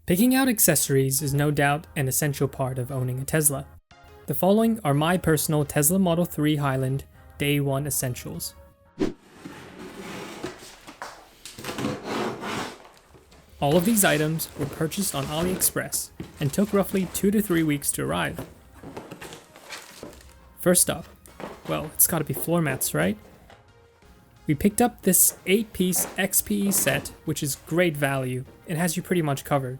Picking out accessories is no doubt an essential part of owning a Tesla. The following are my personal Tesla Model 3 Highland Day 1 essentials. All of these items were purchased on AliExpress and took roughly 2 to 3 weeks to arrive. First up, well, it's gotta be floor mats, right? We picked up this 8-piece XPE set, which is great value and has you pretty much covered.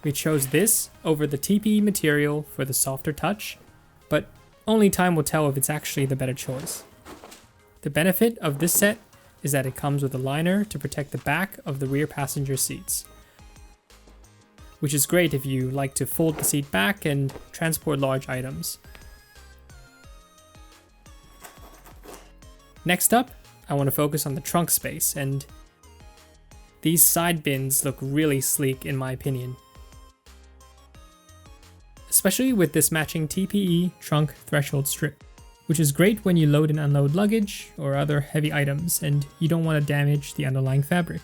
We chose this over the TPE material for the softer touch, but only time will tell if it's actually the better choice. The benefit of this set is that it comes with a liner to protect the back of the rear passenger seats, which is great if you like to fold the seat back and transport large items. Next up, I want to focus on the trunk space, and these side bins look really sleek in my opinion. Especially with this matching TPE trunk threshold strip, which is great when you load and unload luggage or other heavy items and you don't want to damage the underlying fabric.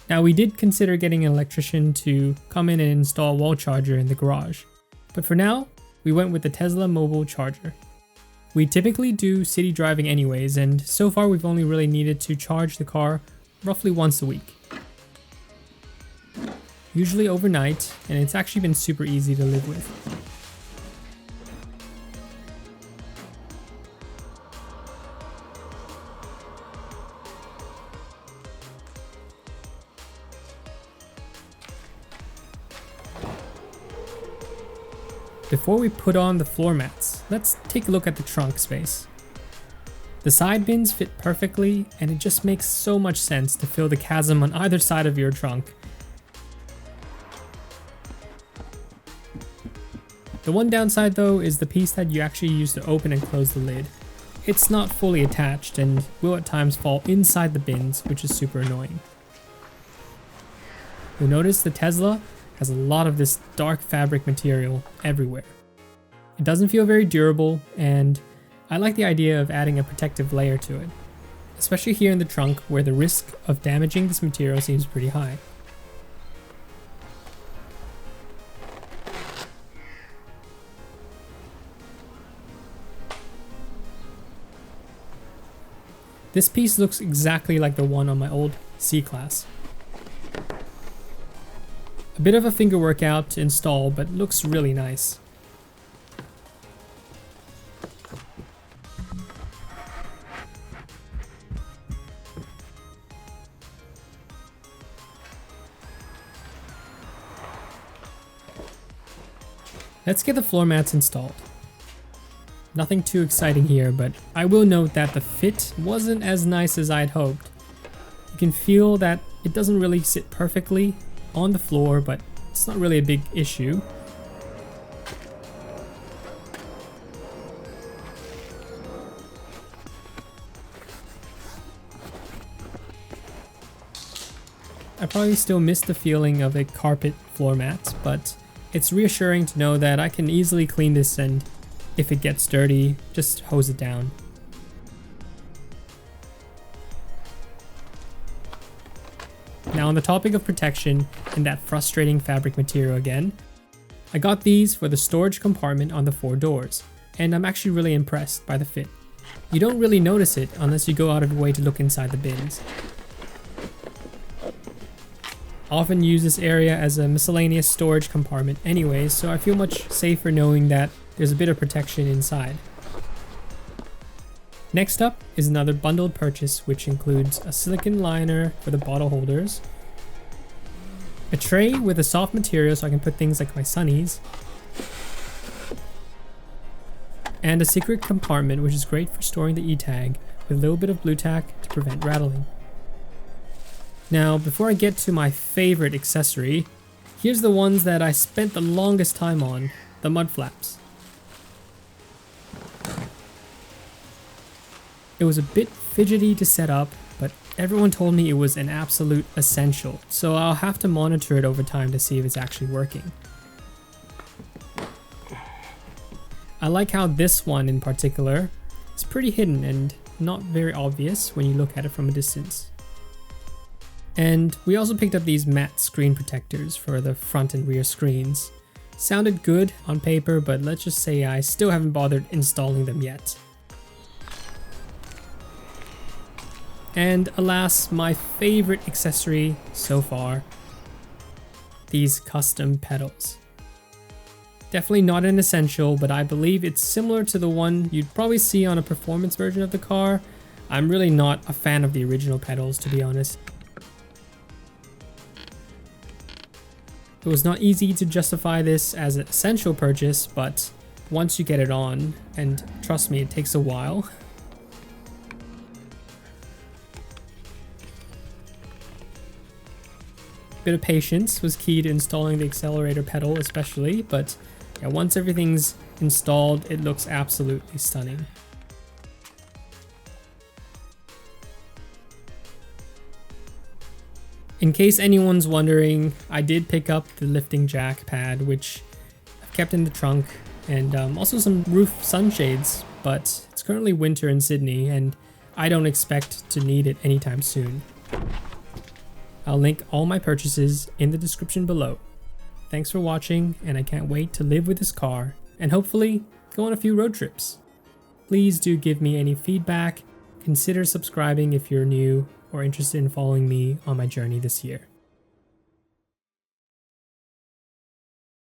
Now, we did consider getting an electrician to come in and install a wall charger in the garage, but for now, we went with the Tesla mobile charger. We typically do city driving anyways, and so far we've only really needed to charge the car roughly once a week. Usually overnight, and it's actually been super easy to live with. Before we put on the floor mats, let's take a look at the trunk space. The side bins fit perfectly, and it just makes so much sense to fill the chasm on either side of your trunk. The one downside though is the piece that you actually use to open and close the lid. It's not fully attached and will at times fall inside the bins, which is super annoying. You'll notice the Tesla has a lot of this dark fabric material everywhere. It doesn't feel very durable, and I like the idea of adding a protective layer to it, especially here in the trunk where the risk of damaging this material seems pretty high. This piece looks exactly like the one on my old C-Class. A bit of a finger workout to install, but looks really nice. Let's get the floor mats installed. Nothing too exciting here, but I will note that the fit wasn't as nice as I'd hoped. You can feel that it doesn't really sit perfectly on the floor, but it's not really a big issue. I probably still miss the feeling of a carpet floor mat, but it's reassuring to know that I can easily clean this, and if it gets dirty, just hose it down. Now, on the topic of protection and that frustrating fabric material again, I got these for the storage compartment on the 4 doors, and I'm actually really impressed by the fit. You don't really notice it unless you go out of your way to look inside the bins. I often use this area as a miscellaneous storage compartment anyways, so I feel much safer knowing that there's a bit of protection inside. Next up is another bundled purchase, which includes a silicone liner for the bottle holders, a tray with a soft material so I can put things like my sunnies, and a secret compartment which is great for storing the e-tag with a little bit of blue tack to prevent rattling. Now, before I get to my favorite accessory, here's the ones that I spent the longest time on, the mud flaps. It was a bit fidgety to set up, but everyone told me it was an absolute essential, so I'll have to monitor it over time to see if it's actually working. I like how this one in particular is pretty hidden and not very obvious when you look at it from a distance. And we also picked up these matte screen protectors for the front and rear screens. Sounded good on paper, but let's just say I still haven't bothered installing them yet. And alas, my favorite accessory so far, these custom pedals. Definitely not an essential, but I believe it's similar to the one you'd probably see on a performance version of the car. I'm really not a fan of the original pedals, to be honest. It was not easy to justify this as an essential purchase, but once you get it on, and trust me, it takes a while. Bit of patience was key to installing the accelerator pedal especially, but yeah, once everything's installed, it looks absolutely stunning. In case anyone's wondering, I did pick up the lifting jack pad, which I've kept in the trunk, and also some roof sunshades, but it's currently winter in Sydney and I don't expect to need it anytime soon. I'll link all my purchases in the description below. Thanks for watching, and I can't wait to live with this car and hopefully go on a few road trips. Please do give me any feedback, consider subscribing if you're new or interested in following me on my journey this year.